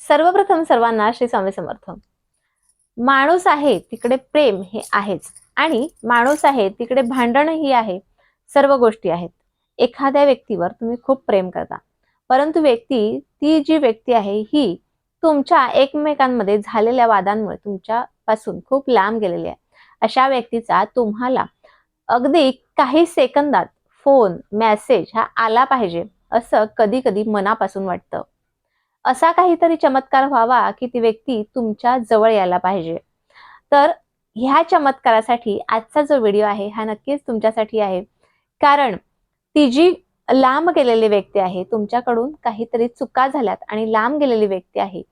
सर्वप्रथम सर्वांना श्री स्वामी समर्थ. माणूस आहे तिकडे प्रेम हे आहेच आणि माणूस आहे तिकडे भांडणही आहे. सर्व गोष्टी आहेत. एखाद्या व्यक्तीवर तुम्ही खूप प्रेम करता, परंतु ती जी व्यक्ती आहे ही तुमच्या एकमेकांमध्ये झालेल्या वादांमुळे तुमच्यापासून खूप लांब गेलेली आहे. अशा व्यक्तीचा तुम्हाला अगदी काही सेकंदात फोन, मेसेज हा आला पाहिजे असं कधी कधी मनापासून वाटतं. असा काहीतरी चमत्कार व्हावा की ती व्यक्ती तुमच्या जवळ यायला पाहिजे. तर ह्या चमत्कारासाठी आजचा जो व्हिडिओ आहे हा नक्कीच तुमच्यासाठी आहे. कारण ती जी लांब गेलेली व्यक्ती आहे, तुमच्याकडून काहीतरी चुका झाल्यात आणि लांब गेलेली व्यक्ती आहे,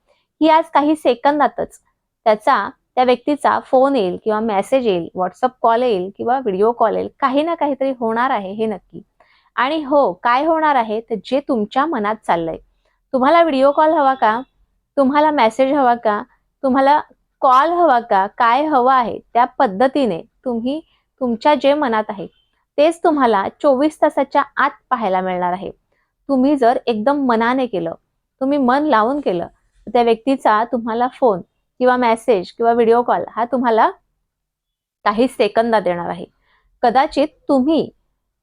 ही आज काही सेकंदातच त्या व्यक्तीचा फोन येईल किंवा मेसेज येईल, व्हॉट्सअप कॉल येईल किंवा व्हिडिओ कॉल येईल. काही ना काहीतरी होणार आहे हे नक्की. आणि हो, काय होणार आहे तर जे तुमच्या मनात चाललंय. तुम्हाला व्हिडिओ कॉल हवा का? तुम्हाला मेसेज हवा का? तुम्हाला कॉल हवा का? काय हवं आहे त्या पद्धतीने तुम्ही तुमच्या जे मनात आहे तेच तुम्हाला 24 तासाच्या आत पाहायला मिळणार आहे. तुम्ही जर एकदम मनाने केलं, तुम्ही मन लावून केलं, तर त्या व्यक्तीचा तुम्हाला फोन किंवा मेसेज किंवा व्हिडिओ कॉल हा तुम्हाला काही सेकंदात येणार आहे. कदाचित तुम्ही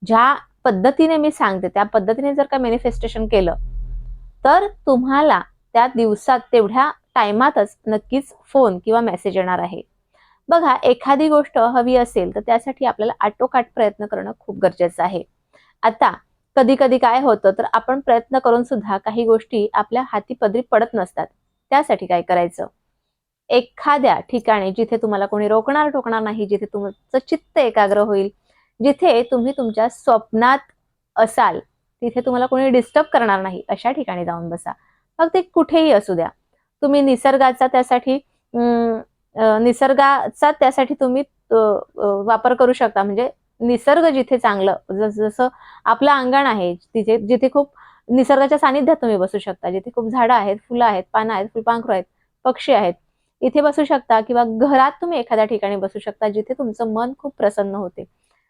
ज्या पद्धतीने मी सांगते त्या पद्धतीने जर का मॅनिफेस्टेशन केलं तर तुम्हाला त्या दिवसात तेवढ्या टाइमातच नक्कीच फोन किंवा मेसेज येणार आहे. बघा, एखादी गोष्ट हवी असेल तर त्यासाठी आपल्याला आटोकाट प्रयत्न करणं खूप गरजेचं आहे. आता कधी कधी काय होतं तर आपण प्रयत्न करून सुद्धा काही गोष्टी आपल्या हाती पदरी पडत नसतात. त्यासाठी काय करायचं, एखाद्या ठिकाणी जिथे तुम्हाला कोणी रोकणार टोकणार नाही, जिथे तुमचं चित्त एकाग्र होईल, जिथे तुम्ही तुमच्या स्वप्नात असाल, तिथे तुम्हाला कोणी डिस्टर्ब करणार नाही, अशा ठिकाणी जाऊन बसा. मग ते कुठेही असू द्या. तुम्ही निसर्गाचा त्यासाठी तुम्ही वापर करू शकता. म्हणजे निसर्ग जिथे चांगलं, जसं आपलं अंगण आहे, तिथे जिथे खूप निसर्गाच्या सानिध्यात तुम्ही बसू शकता, जिथे खूप झाडं आहेत, फुलं आहेत, पानं आहेत, फुलपाखरू आहेत, पक्षी आहेत, इथे बसू शकता. किंवा घरात तुम्ही एखाद्या ठिकाणी बसू शकता जिथे तुमचं मन खूप प्रसन्न होते,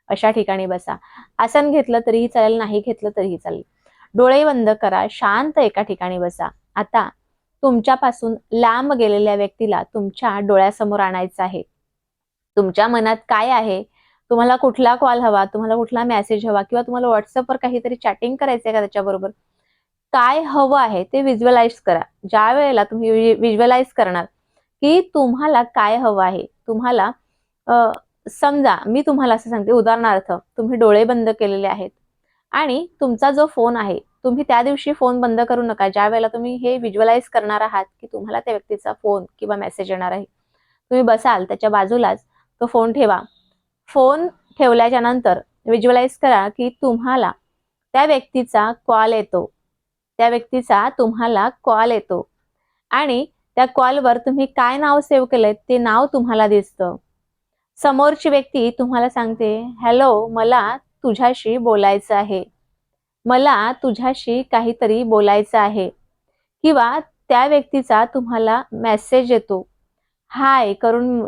अशा ठिकाणी बसा. आसन घेतलं तरीही चालेल, नाही घेतलं तरीही चालेल. डोळे बंद करा, शांत एका ठिकाणी बसा. आता तुमच्यापासून लांब गेलेल्या व्यक्तीला तुमच्या डोळ्यासमोर आणायचं आहे. तुमच्या मनात काय आहे, तुम्हाला कुठला कॉल हवा, तुम्हाला कुठला मेसेज हवा, किंवा तुम्हाला व्हॉट्सअपवर काहीतरी चॅटिंग करायचंय का त्याच्याबरोबर, काय हवं आहे ते व्हिज्युअलाइज करा. ज्या वेळेला तुम्ही व्हिज्युअलाइज करणार की तुम्हाला काय हवं आहे, तुम्हाला समजा मी तुम्हाला असं सांगते, उदाहरणार्थ तुम्ही डोळे बंद केलेले आहेत आणि तुमचा जो फोन आहे, तुम्ही त्या दिवशी फोन बंद करू नका. ज्या वेळेला तुम्ही हे व्हिज्युअलाइज करणार आहात की तुम्हाला त्या व्यक्तीचा फोन किंवा मेसेज येणार आहे, तुम्ही बसाल त्याच्या बाजूलाच तो फोन ठेवा. फोन ठेवल्याच्या नंतर व्हिज्युअलाइज करा की तुम्हाला त्या व्यक्तीचा कॉल येतो, त्या व्यक्तीचा तुम्हाला कॉल येतो आणि त्या कॉलवर तुम्ही काय नाव सेव्ह केलंय ते नाव तुम्हाला दिसतं. समोरची व्यक्ती तुम्हाला सांगते, हॅलो, मला तुझ्याशी बोलायचं आहे, मला तुझ्याशी काहीतरी बोलायचं आहे. किंवा त्या व्यक्तीचा तुम्हाला मेसेज येतो, हाय करून.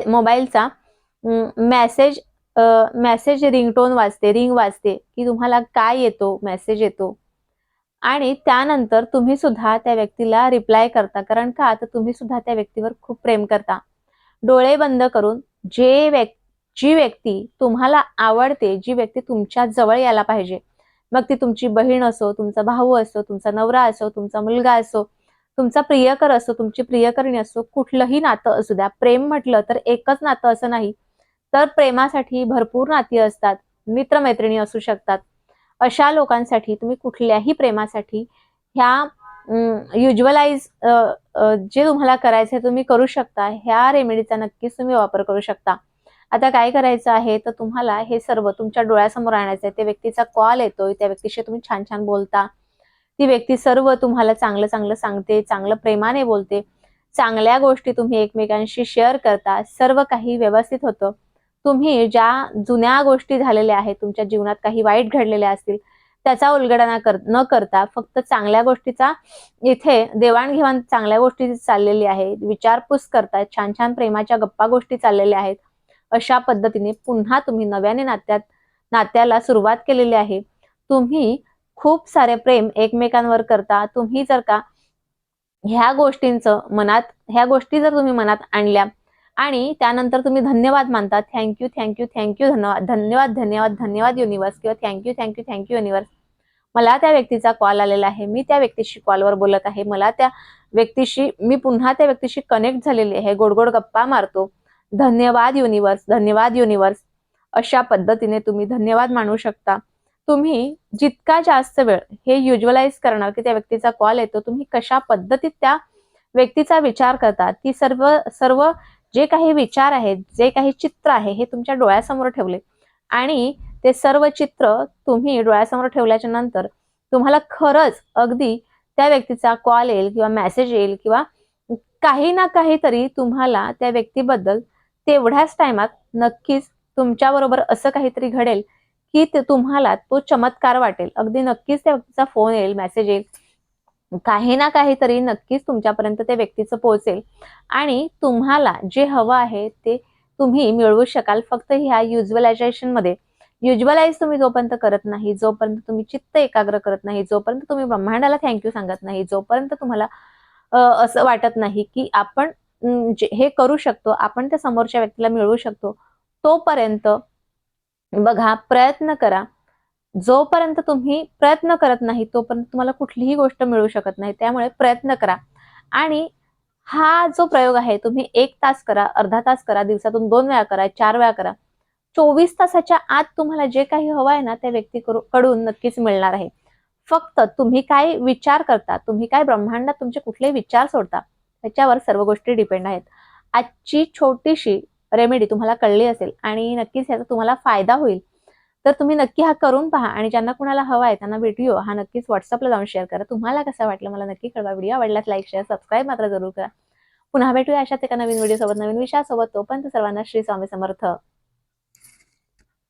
मोबाईलचा मेसेज मेसेज रिंगटोन वाजते, रिंग वाजते की तुम्हाला काय येतो, मेसेज येतो. आणि त्यानंतर तुम्ही सुद्धा त्या व्यक्तीला रिप्लाय करता. कारण का, तर तुम्ही सुद्धा त्या व्यक्तीवर खूप प्रेम करता. डोळे बंद करून जी व्यक्ती तुम्हाला आवडते, जी व्यक्ती तुमच्या जवळ यायला पाहिजे, मग ती तुमची बहीण असो, तुमचा भाऊ असो, तुमचा नवरा असो, तुमचा मुलगा असो, तुमचा प्रियकर असो, तुमची प्रियकरणी असो, कुठलंही नातं असू द्या. प्रेम म्हटलं तर एकच नातं असं नाही, तर प्रेमासाठी भरपूर नाती असतात. मित्रमैत्रिणी असू शकतात. अशा लोकांसाठी तुम्ही कुठल्याही प्रेमासाठी ह्या युज्युअलाइज जे तुम्हाला करायचं आहे तुम्ही करू शकता. ह्या रेमेडीचा नक्कीच तुम्ही वापर करू शकता. आता काय करायचं आहे, तर तुम्हाला हे सर्व तुमच्या डोळ्यासमोर आणायचं आहे. त्या व्यक्तीचा कॉल येतोय, त्या व्यक्तीशी तुम्ही छान छान बोलता, ती व्यक्ती सर्व तुम्हाला चांगलं चांगलं सांगते, चांगलं प्रेमाने बोलते, चांगल्या गोष्टी तुम्ही एकमेकांशी शेअर करता, सर्व काही व्यवस्थित होतं. तुम्ही ज्या जुन्या गोष्टी झालेल्या आहेत, तुमच्या जीवनात काही वाईट घडलेल्या असतील, त्याचा उलगडा न करता फक्त चांगल्या गोष्टीचा इथे देवाणघेवाण चांगल्या गोष्टी चाललेली आहे, विचारपूस करतायत, छान छान प्रेमाच्या गप्पा गोष्टी चाललेल्या आहेत. अशा पद्धतीने पुन्हा तुम्ही नव्याने नात्याला सुरुवात केलेली आहे. तुम्ही खूप सारे प्रेम एकमेकांवर करता. तुम्ही जर का ह्या गोष्टी जर तुम्ही मनात आणल्या आणि त्यानंतर तुम्ही धन्यवाद मानता, thank you, thank you, thank you, धन्यवाद, धन्यवाद, धन्यवाद, धन्यवाद युनिव्हर्स किंवा thank you, thank you, thank you universe. मला त्या व्यक्तीचा कॉल आलेला आहे. मी त्या व्यक्तीशी कॉलवर बोलत आहे. मी पुन्हा त्या व्यक्तीशी कनेक्ट झालेली आहे. गोड-गोड गप्पा मारतो. धन्यवाद युनिव्हर्स, धन्यवाद युनिव्हर्स. अशा पद्धतीने तुम्ही धन्यवाद मानू शकता. तुम्ही जितका जास्त वेळ हे युज्युअलाइज करणार की त्या व्यक्तीचा कॉल येतो, तुम्ही कशा पद्धतीत त्या व्यक्तीचा विचार करता, ती सर्व सर्व जे काही विचार आहेत, जे काही चित्र आहे, हे तुमच्या डोळ्यासमोर ठेवले आणि ते सर्व चित्र तुम्ही डोळ्यासमोर ठेवल्याच्या नंतर तुम्हाला खरंच अगदी त्या व्यक्तीचा कॉल येईल किंवा मेसेज येईल किंवा काही ना काहीतरी तुम्हाला त्या व्यक्तीबद्दल तेवढ्याच टाइमात नक्कीच तुमच्याबरोबर असं काहीतरी घडेल की ते तुम्हाला तो चमत्कार वाटेल. अगदी नक्कीच त्या व्यक्तीचा फोन येईल, मेसेज येईल. काही ना काहीतरी नक्कीच तुमच्यापर्यंत त्या व्यक्तीचं पोहोचेल आणि तुम्हाला जे हवं आहे ते तुम्ही मिळवू शकाल. फक्त ह्या युज्युअलायझेशनमध्ये युज्युअलाइज तुम्ही जोपर्यंत करत नाही, जोपर्यंत तुम्ही चित्त एकाग्र करत नाही, जोपर्यंत तुम्ही ब्रह्मांडाला थँक्यू सांगत नाही, जोपर्यंत तुम्हाला असं वाटत नाही की आपण हे करू शकतो, आपण त्या समोरच्या व्यक्तीला मिळवू शकतो, तोपर्यंत बघा प्रयत्न करा. जोपर्यंत तुम्ही प्रयत्न करत नाही तोपर्यंत तुम्हाला कुठलीही गोष्ट मिळू शकत नाही. त्यामुळे प्रयत्न करा आणि हा जो प्रयोग आहे तुम्ही 1 तास करा, अर्धा तास करा, दिवसातून 2 वेळा करा, 4 वेळा करा. 24 तासाच्या आत तुम्हाला जे काही हवं आहे ना त्या व्यक्तीकडून नक्कीच मिळणार आहे. फक्त तुम्ही काय विचार करता, तुम्ही काय ब्रह्मांडात तुमचे कुठले विचार सोडता, त्याच्यावर सर्व गोष्टी डिपेंड आहेत. आजची छोटीशी रेमेडी तुम्हाला कळली असेल आणि नक्कीच याचा तुम्हाला फायदा होईल. तर तुम्ही नक्की हा करून पहा आणि ज्यांना कुणाला हवा आहे त्यांना व्हिडिओ हा नक्कीच WhatsAppला जाऊन शेअर करा. तुम्हाला कसं वाटलं मला नक्की कळवा. व्हिडिओ आवडल्यास लाईक, शेअर, सबस्क्राईब मात्र जरूर करा. पुन्हा भेटूया अशाच एका नवीन व्हिडिओ सोबत, नवीन विषयासोबत. तोपर्यंत सर्वांना श्री स्वामी समर्थ.